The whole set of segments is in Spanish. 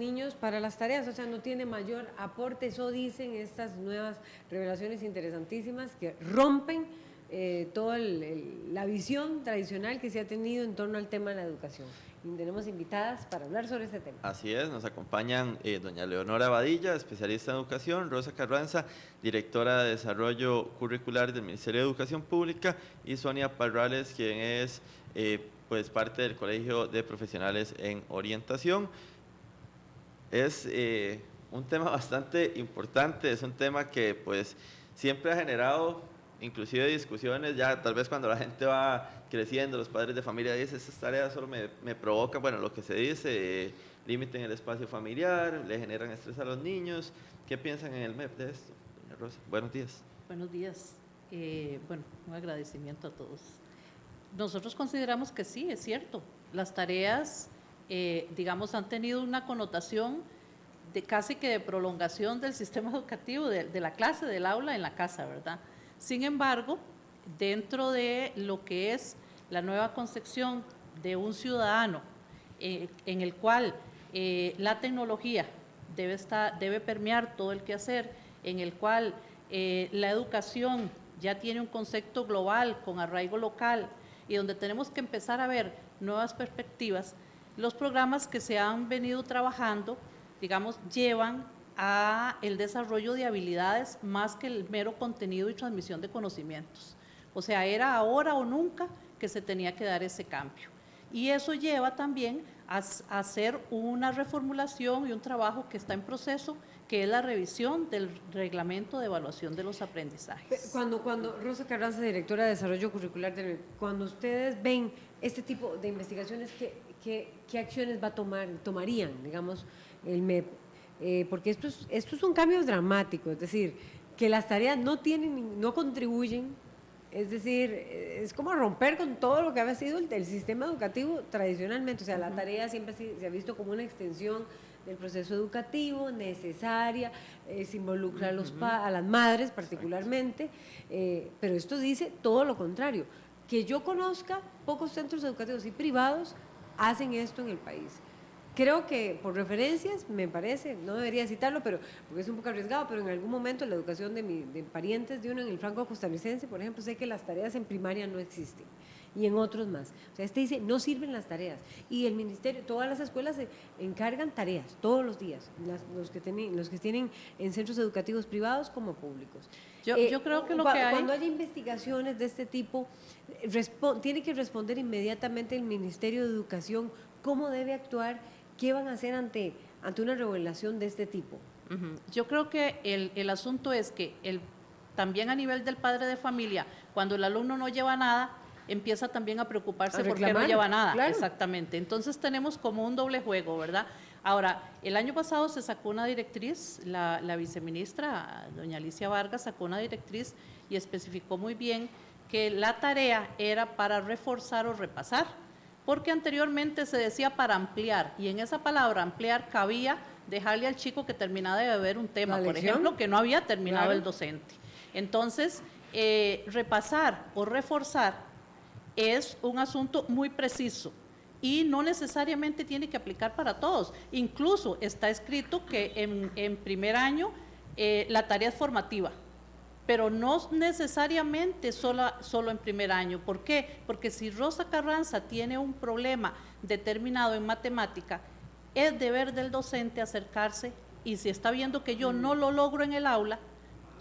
niños para las tareas, o sea, no tiene mayor aporte, eso dicen estas nuevas revelaciones interesantísimas que rompen toda la visión tradicional que se ha tenido en torno al tema de la educación. Y tenemos invitadas para hablar sobre este tema. Así es, nos acompañan doña Leonora Badilla, especialista en educación, Rosa Carranza, directora de Desarrollo Curricular del Ministerio de Educación Pública, y Sonia Parrales, quien es pues parte del Colegio de Profesionales en Orientación. Es un tema bastante importante, es un tema que pues siempre ha generado inclusive discusiones, ya tal vez cuando la gente va creciendo, los padres de familia dicen, esas tareas solo me provocan, bueno, lo que se dice, limiten el espacio familiar, le generan estrés a los niños. ¿Qué piensan en el MEP de esto, doña Rosa? Buenos días. Buenos días. Bueno, un agradecimiento a todos. Nosotros consideramos que sí, es cierto. Las tareas, digamos, han tenido una connotación de casi que de prolongación del sistema educativo, de la clase, del aula en la casa, ¿verdad? Sin embargo, dentro de lo que es la nueva concepción de un ciudadano, en el cual la tecnología debe permear todo el quehacer, en el cual la educación ya tiene un concepto global con arraigo local y donde tenemos que empezar a ver nuevas perspectivas, los programas que se han venido trabajando, digamos, llevan a el desarrollo de habilidades más que el mero contenido y transmisión de conocimientos. O sea, era ahora o nunca que se tenía que dar ese cambio. Y eso lleva también a hacer una reformulación y un trabajo que está en proceso, que es la revisión del reglamento de evaluación de los aprendizajes. Cuando Rosa Carranza, directora de Desarrollo Curricular, cuando ustedes ven este tipo de investigaciones, ¿qué acciones tomarían, digamos, el MEP? Porque esto es un cambio dramático, es decir, que las tareas no contribuyen, es decir, es como romper con todo lo que había sido el sistema educativo tradicionalmente, o sea, la tarea siempre se ha visto como una extensión del proceso educativo necesaria, se involucra a las madres particularmente, pero esto dice todo lo contrario. Que yo conozca, pocos centros educativos y privados hacen esto en el país. Creo que por referencias, me parece, no debería citarlo, pero porque es un poco arriesgado, pero en algún momento en la educación de parientes de uno en el franco costarricense, por ejemplo, sé que las tareas en primaria no existen, y en otros más. O sea, dice, no sirven las tareas, y el ministerio, todas las escuelas se encargan tareas, todos los días, los que tienen en centros educativos privados como públicos. Yo creo que cuando haya investigaciones de este tipo, tiene que responder inmediatamente el Ministerio de Educación cómo debe actuar. ¿Qué van a hacer ante una revelación de este tipo? Yo creo que el asunto es que también a nivel del padre de familia, cuando el alumno no lleva nada, empieza también a preocuparse porque no lleva nada. Claro. Exactamente. Entonces tenemos como un doble juego, ¿verdad? Ahora, el año pasado se sacó una directriz, la viceministra, doña Alicia Vargas, sacó una directriz y especificó muy bien que la tarea era para reforzar o repasar, porque anteriormente se decía para ampliar, y en esa palabra ampliar cabía dejarle al chico que terminaba de ver un tema, por ejemplo, que no había terminado el docente. Entonces, repasar o reforzar es un asunto muy preciso y no necesariamente tiene que aplicar para todos. Incluso está escrito que en primer año la tarea es formativa, pero no necesariamente solo en primer año. ¿Por qué? Porque si Rosa Carranza tiene un problema determinado en matemática, es deber del docente acercarse y si está viendo que yo no lo logro en el aula,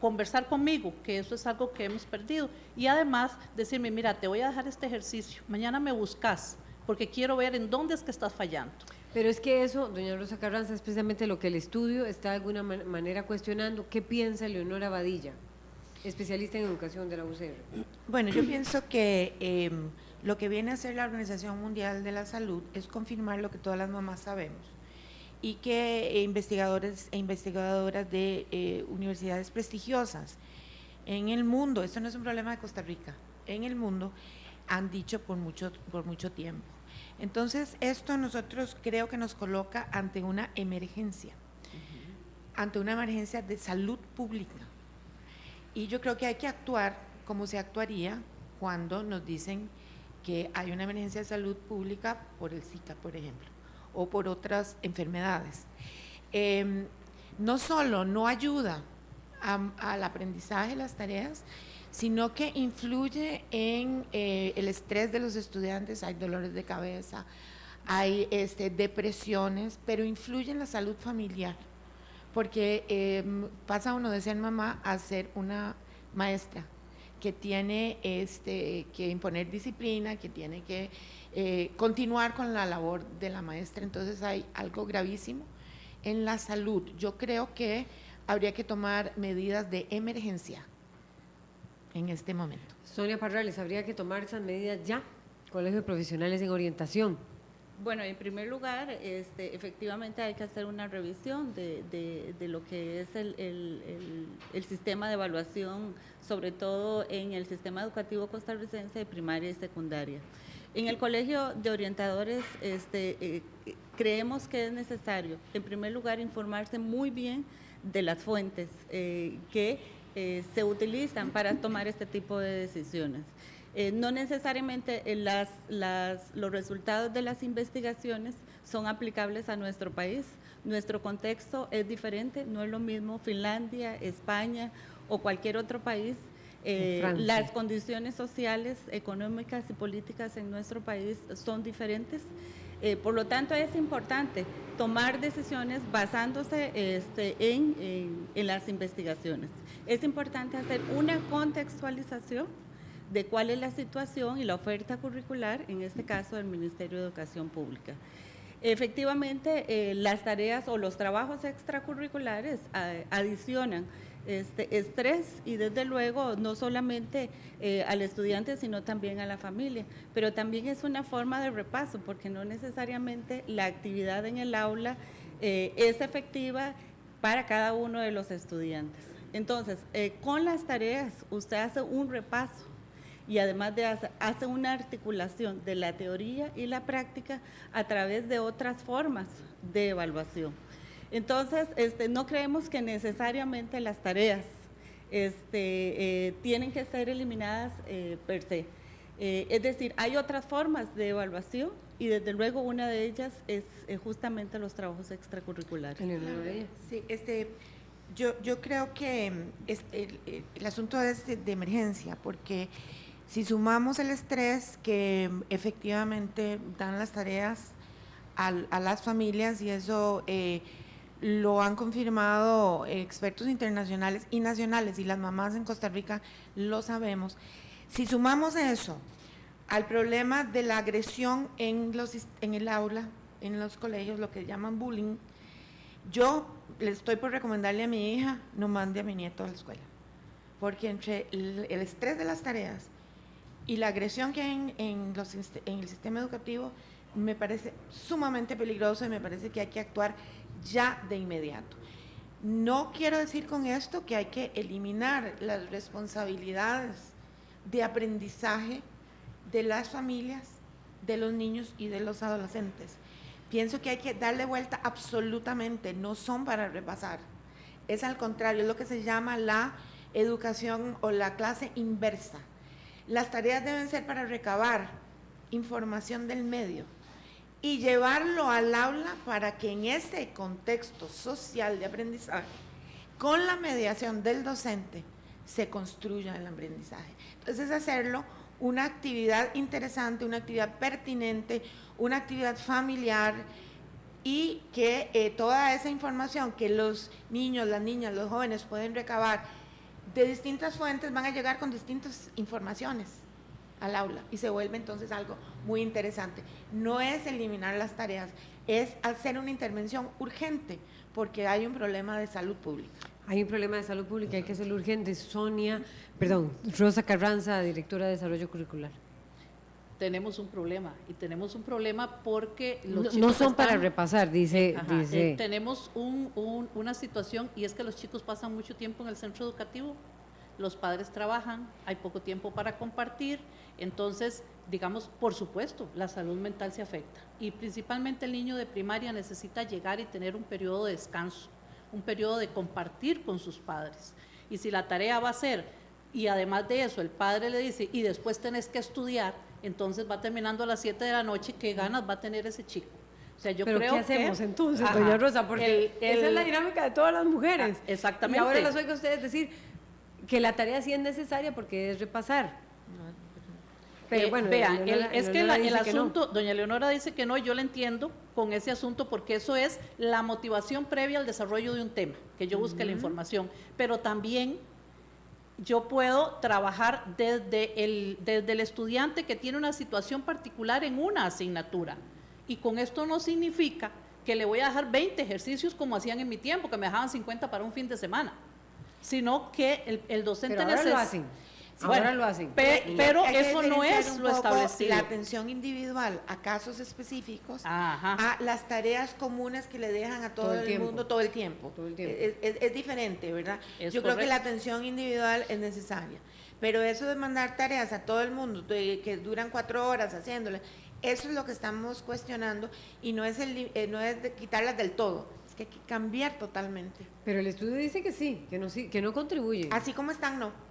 conversar conmigo, que eso es algo que hemos perdido. Y además decirme, mira, te voy a dejar este ejercicio, mañana me buscas, porque quiero ver en dónde es que estás fallando. Pero es que eso, doña Rosa Carranza, es precisamente lo que el estudio está de alguna manera cuestionando. ¿Qué piensa Leonora Badilla, especialista en educación de la UCR? Bueno, yo pienso que lo que viene a hacer la Organización Mundial de la Salud es confirmar lo que todas las mamás sabemos y que investigadores e investigadoras de universidades prestigiosas en el mundo, esto no es un problema de Costa Rica, en el mundo han dicho por mucho tiempo. Entonces, esto nosotros creo que nos coloca ante una emergencia, ante una emergencia de salud pública. Y yo creo que hay que actuar como se actuaría cuando nos dicen que hay una emergencia de salud pública por el Zika, por ejemplo, o por otras enfermedades. No solo no ayuda al aprendizaje de las tareas, sino que influye en el estrés de los estudiantes. Hay dolores de cabeza, hay depresiones, pero influye en la salud familiar, porque pasa uno de ser mamá a ser una maestra que tiene que imponer disciplina, que tiene que continuar con la labor de la maestra. Entonces hay algo gravísimo en la salud. Yo creo que habría que tomar medidas de emergencia en este momento. Sonia Parrales, habría que tomar esas medidas ya. Colegio de Profesionales en Orientación. Bueno, en primer lugar, efectivamente hay que hacer una revisión de lo que es el sistema de evaluación, sobre todo en el sistema educativo costarricense de primaria y secundaria. En el Colegio de Orientadores creemos que es necesario, en primer lugar, informarse muy bien de las fuentes que se utilizan para tomar este tipo de decisiones. No necesariamente los resultados de las investigaciones son aplicables a nuestro país. Nuestro contexto es diferente, no es lo mismo Finlandia, España o cualquier otro país. Las condiciones sociales, económicas y políticas en nuestro país son diferentes. Por lo tanto, es importante tomar decisiones basándose en las investigaciones. Es importante hacer una contextualización de cuál es la situación y la oferta curricular, en este caso del Ministerio de Educación Pública. Efectivamente, las tareas o los trabajos extracurriculares adicionan estrés y desde luego no solamente al estudiante sino también a la familia, pero también es una forma de repaso porque no necesariamente la actividad en el aula es efectiva para cada uno de los estudiantes. Entonces, con las tareas usted hace un repaso y además hace una articulación de la teoría y la práctica a través de otras formas de evaluación. Entonces, no creemos que necesariamente las tareas tienen que ser eliminadas per se. Es decir, hay otras formas de evaluación y desde luego una de ellas es justamente los trabajos extracurriculares. Sí, yo creo que el asunto es de emergencia, porque si sumamos el estrés que efectivamente dan las tareas a las familias, y eso lo han confirmado expertos internacionales y nacionales, y las mamás en Costa Rica lo sabemos, si sumamos eso al problema de la agresión en el aula, en los colegios, lo que llaman bullying, yo le estoy por recomendarle a mi hija no mande a mi nieto a la escuela, porque entre el estrés de las tareas y la agresión que hay en el sistema educativo me parece sumamente peligroso y me parece que hay que actuar ya de inmediato. No quiero decir con esto que hay que eliminar las responsabilidades de aprendizaje de las familias, de los niños y de los adolescentes. Pienso que hay que darle vuelta absolutamente, no son para repasar, es al contrario, es lo que se llama la educación o la clase inversa. Las tareas deben ser para recabar información del medio y llevarlo al aula para que en ese contexto social de aprendizaje, con la mediación del docente, se construya el aprendizaje. Entonces, hacerlo una actividad interesante, una actividad pertinente, una actividad familiar, y que toda esa información que los niños, las niñas, los jóvenes pueden recabar de distintas fuentes van a llegar con distintas informaciones al aula y se vuelve entonces algo muy interesante. No es eliminar las tareas, es hacer una intervención urgente porque hay un problema de salud pública. Hay un problema de salud pública, hay que hacerlo urgente. Rosa Carranza, directora de Desarrollo Curricular. Tenemos un problema, y tenemos un problema porque los chicos no son para repasar, dice. Tenemos una situación, y es que los chicos pasan mucho tiempo en el centro educativo, los padres trabajan, hay poco tiempo para compartir, entonces, digamos, por supuesto, la salud mental se afecta, y principalmente el niño de primaria necesita llegar y tener un periodo de descanso, un periodo de compartir con sus padres, y si la tarea va a ser, y además de eso, el padre le dice, y después tenés que estudiar, entonces va terminando a las 7 de la noche, ¿qué ganas va a tener ese chico? O sea, yo ¿Pero creo qué hacemos entonces, Ajá. doña Rosa? Porque esa es la dinámica de todas las mujeres. Exactamente. Y ahora las oigo a ustedes decir que la tarea sí es necesaria porque es repasar. Pero bueno, vean, Leonora es que dice el que no. asunto, doña Leonora dice que no, yo la entiendo con ese asunto porque eso es la motivación previa al desarrollo de un tema, que yo busque la información, pero también yo puedo trabajar desde el estudiante que tiene una situación particular en una asignatura, y con esto no significa que le voy a dejar 20 ejercicios como hacían en mi tiempo, que me dejaban 50 para un fin de semana, sino que el docente Pero ahora lo hacen. Ahora lo hacen. Pero Hay que eso no diferenciar es un lo poco establecido. la atención individual a casos específicos, Ajá. a las tareas comunes que le dejan a todo Todo el el tiempo. mundo todo el tiempo. Todo el tiempo. Es diferente, ¿verdad? Es Yo creo que correcto. la atención individual es necesaria, pero eso de mandar tareas a todo el mundo que duran 4 horas haciéndole, eso es lo que estamos cuestionando, y no es no es de quitarlas del todo, es que hay que cambiar totalmente. Pero el estudio dice que sí, que no contribuye. Así como están, no.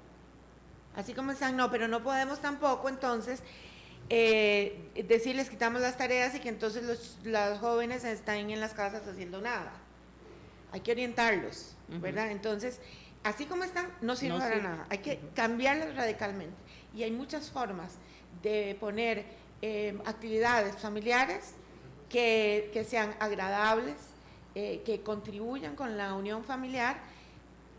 Así como están, no, pero no podemos tampoco entonces decirles quitamos las tareas y que entonces los jóvenes están en las casas haciendo nada. Hay que orientarlos, ¿verdad? Entonces, así como están, no sirve para nada. Hay que cambiarlas radicalmente. Y hay muchas formas de poner actividades familiares que sean agradables, que contribuyan con la unión familiar,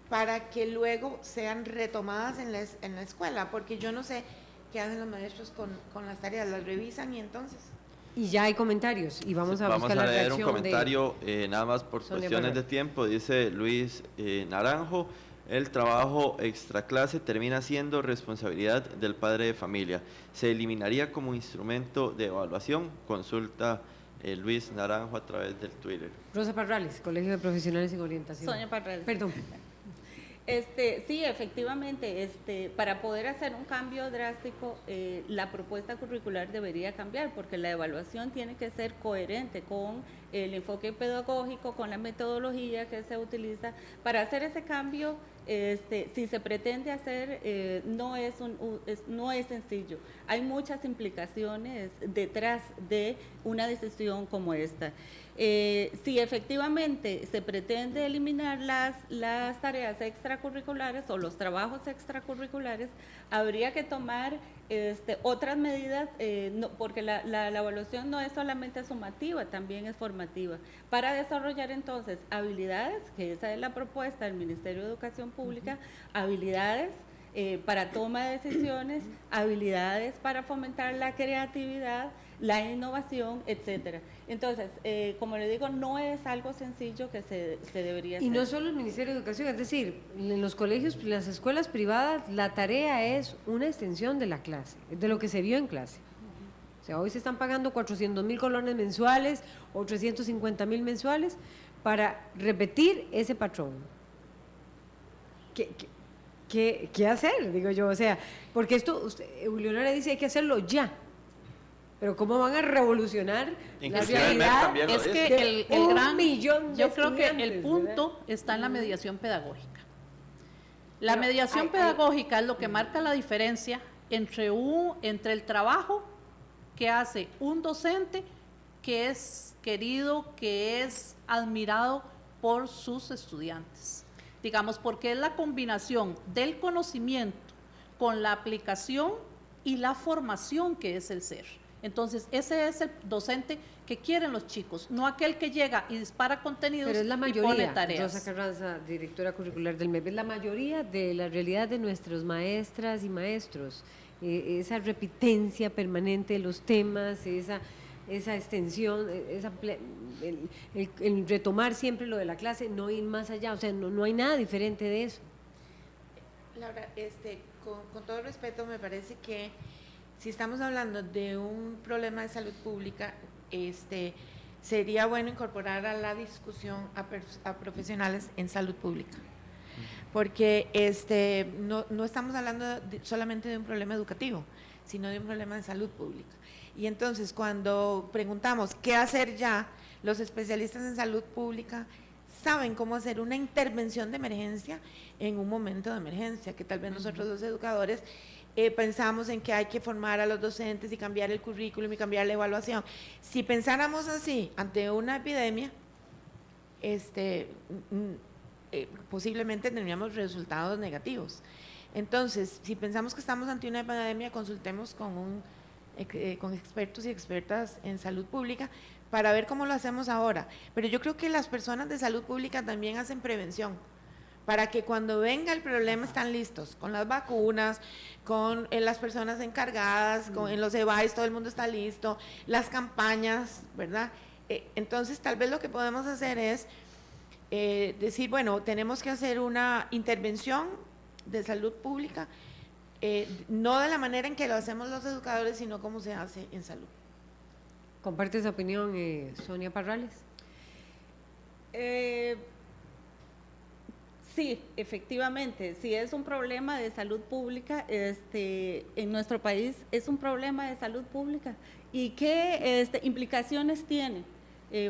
para que luego sean retomadas en la escuela, porque yo no sé qué hacen los maestros con las tareas, las revisan y entonces... Y ya hay comentarios, y vamos a buscar la leer reacción un comentario, de... nada más por Sonia cuestiones Parra. de tiempo, dice Luis Naranjo: el trabajo extraclase termina siendo responsabilidad del padre de familia. ¿Se eliminaría como instrumento de evaluación? Consulta Luis Naranjo a través del Twitter. Rosa Parrales, Colegio de Profesionales en Orientación. Sonia Parrales. Perdón. Sí, efectivamente, para poder hacer un cambio drástico, la propuesta curricular debería cambiar, porque la evaluación tiene que ser coherente con el enfoque pedagógico, con la metodología que se utiliza. Para hacer ese cambio, si se pretende hacer, no es sencillo. Hay muchas implicaciones detrás de una decisión como esta. Si efectivamente se pretende eliminar las tareas extracurriculares o los trabajos extracurriculares, habría que tomar otras medidas, porque la evaluación no es solamente sumativa, también es formativa, para desarrollar entonces habilidades, que esa es la propuesta del Ministerio de Educación Pública, habilidades para toma de decisiones, habilidades para fomentar la creatividad, la innovación, etcétera. Entonces, como le digo, no es algo sencillo que se debería hacer. Y no solo el Ministerio de Educación, es decir, en los colegios, las escuelas privadas, la tarea es una extensión de la clase, de lo que se vio en clase. O sea, hoy se están pagando 400.000 colones mensuales o 350.000 mensuales para repetir ese patrón. ¿Qué hacer? Digo yo, o sea, porque esto, Leonora dice, hay que hacerlo ya. Pero ¿cómo van a revolucionar la Inclusive el MEP realidad? también lo Es dice. que el gran, millón de yo creo que el estudiantes, punto ¿verdad? está en la mediación pedagógica. La Pero mediación pedagógica es lo que marca la diferencia entre el trabajo que hace un docente que es querido, que es admirado por sus estudiantes. Digamos, porque es la combinación del conocimiento con la aplicación y la formación que es el ser. Entonces, ese es el docente que quieren los chicos, no aquel que llega y dispara contenidos Pero es la y pone mayoría, tareas. Rosa Carranza, directora curricular del MEP, es la mayoría de la realidad de nuestros maestras y maestros. Esa repitencia permanente de los temas, esa extensión, el retomar siempre lo de la clase, no ir más allá, o sea, no hay nada diferente de eso. Laura, con todo respeto, me parece que si estamos hablando de un problema de salud pública, sería bueno incorporar a la discusión a profesionales en salud pública, porque no estamos hablando solamente de un problema educativo, sino de un problema de salud pública. Y entonces, cuando preguntamos qué hacer ya, los especialistas en salud pública saben cómo hacer una intervención de emergencia en un momento de emergencia, que tal vez nosotros los educadores pensamos en que hay que formar a los docentes y cambiar el currículum y cambiar la evaluación. Si pensáramos así ante una epidemia, posiblemente tendríamos resultados negativos. Entonces, si pensamos que estamos ante una epidemia, consultemos con expertos y expertas en salud pública para ver cómo lo hacemos ahora. Pero yo creo que las personas de salud pública también hacen prevención, para que cuando venga el problema están listos, con las vacunas, con las personas encargadas, en los EVAIS todo el mundo está listo, las campañas, ¿verdad? Entonces tal vez lo que podemos hacer es decir, bueno, tenemos que hacer una intervención de salud pública, no de la manera en que lo hacemos los educadores, sino como se hace en salud. ¿Comparte esa opinión, Sonia Parrales? Sí, efectivamente, si es un problema de salud pública, en nuestro país es un problema de salud pública. ¿Y qué implicaciones tiene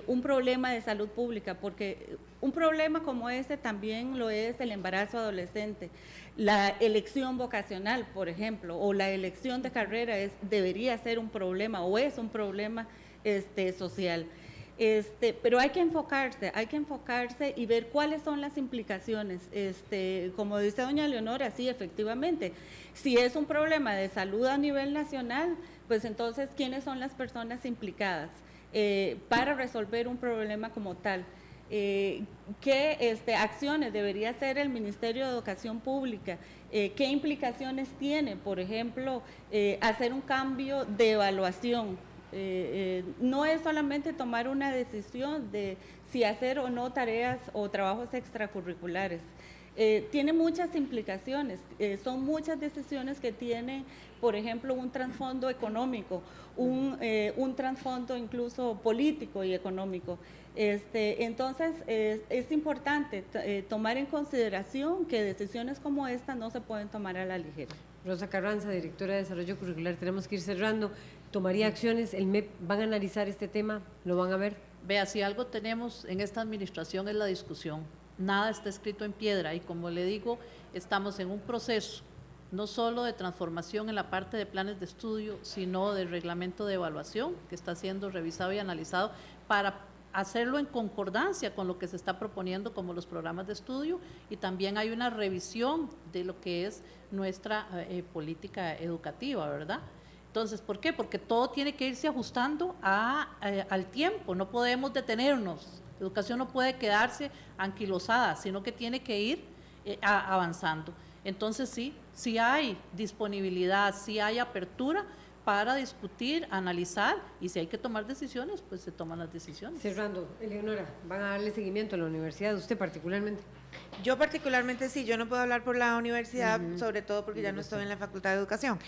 un problema de salud pública? Porque un problema como este también lo es el embarazo adolescente. La elección vocacional, por ejemplo, o la elección de carrera debería ser un problema o es un problema social. Pero hay que enfocarse y ver cuáles son las implicaciones. Como dice doña Leonora, sí, efectivamente, si es un problema de salud a nivel nacional, pues entonces, ¿quiénes son las personas implicadas para resolver un problema como tal? ¿Qué acciones debería hacer el Ministerio de Educación Pública? ¿Qué implicaciones tiene, por ejemplo, hacer un cambio de evaluación? No es solamente tomar una decisión de si hacer o no tareas o trabajos extracurriculares. Tiene muchas implicaciones, son muchas decisiones que tienen, por ejemplo, un trasfondo económico, un trasfondo incluso político y económico. Entonces, es importante tomar en consideración que decisiones como esta no se pueden tomar a la ligera. Rosa Carranza, directora de Desarrollo Curricular, tenemos que ir cerrando. ¿Tomaría acciones? ¿El MEP van a analizar este tema? ¿Lo van a ver? Vea, si algo tenemos en esta administración es la discusión. Nada está escrito en piedra y como le digo, estamos en un proceso no solo de transformación en la parte de planes de estudio, sino del reglamento de evaluación que está siendo revisado y analizado para hacerlo en concordancia con lo que se está proponiendo como los programas de estudio, y también hay una revisión de lo que es nuestra política educativa, ¿verdad? Entonces, ¿por qué? Porque todo tiene que irse ajustando al tiempo, no podemos detenernos, la educación no puede quedarse anquilosada, sino que tiene que ir avanzando. Entonces sí hay disponibilidad, sí hay apertura para discutir, analizar, y si hay que tomar decisiones, pues se toman las decisiones. Cerrando, Eleonora, ¿van a darle seguimiento a la universidad, usted particularmente? Yo particularmente sí, yo no puedo hablar por la universidad, sobre todo porque ya no estoy en la Facultad de Educación,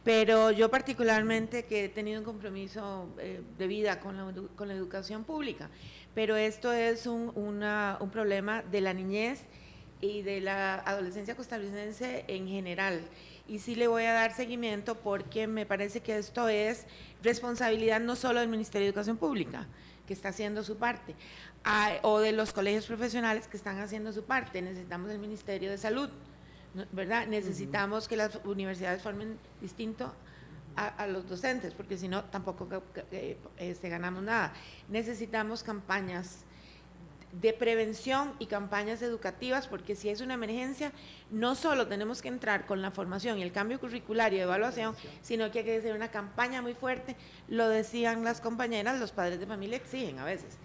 pero yo particularmente que he tenido un compromiso de vida con la educación pública, pero esto es un problema de la niñez y de la adolescencia costarricense en general. Y sí le voy a dar seguimiento porque me parece que esto es responsabilidad no solo del Ministerio de Educación Pública, que está haciendo su parte, o de los colegios profesionales que están haciendo su parte. Necesitamos el Ministerio de Salud, ¿verdad? Necesitamos que las universidades formen distinto a los docentes, porque si no, tampoco ganamos nada. Necesitamos campañas de prevención y campañas educativas, porque si es una emergencia, no solo tenemos que entrar con la formación y el cambio curricular y evaluación, sino que hay que hacer una campaña muy fuerte. Lo decían las compañeras, los padres de familia exigen a veces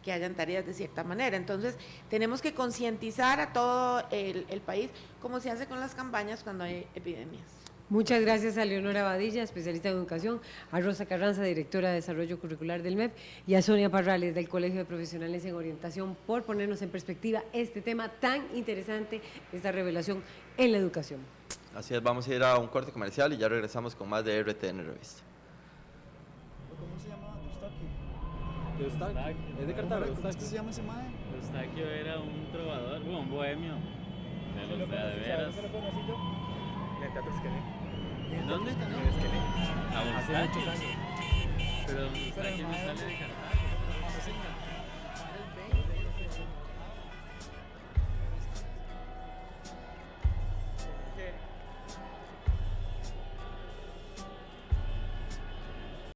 que hayan tareas de cierta manera. Entonces, tenemos que concientizar a todo el país, como se hace con las campañas cuando hay epidemias. Muchas gracias a Leonora Badilla, especialista en educación, a Rosa Carranza, directora de Desarrollo Curricular del MEP, y a Sonia Parrales, del Colegio de Profesionales en Orientación, por ponernos en perspectiva este tema tan interesante, esta revelación en la educación. Así es, vamos a ir a un corte comercial y ya regresamos con más de RTN Revista. ¿Cómo se llama? Eustaquio. ¿Es de Cartago? ¿Cómo se llama ese mae? Eustaquio era un trovador, bueno, un bohemio. De los de veras. ¿Lo conocí yo? En el Teatro Esquelé. ¿Dónde? En el Esquelé. A Hace Eustaquio. muchos años. Pero Eustaquio no sale de Cartago.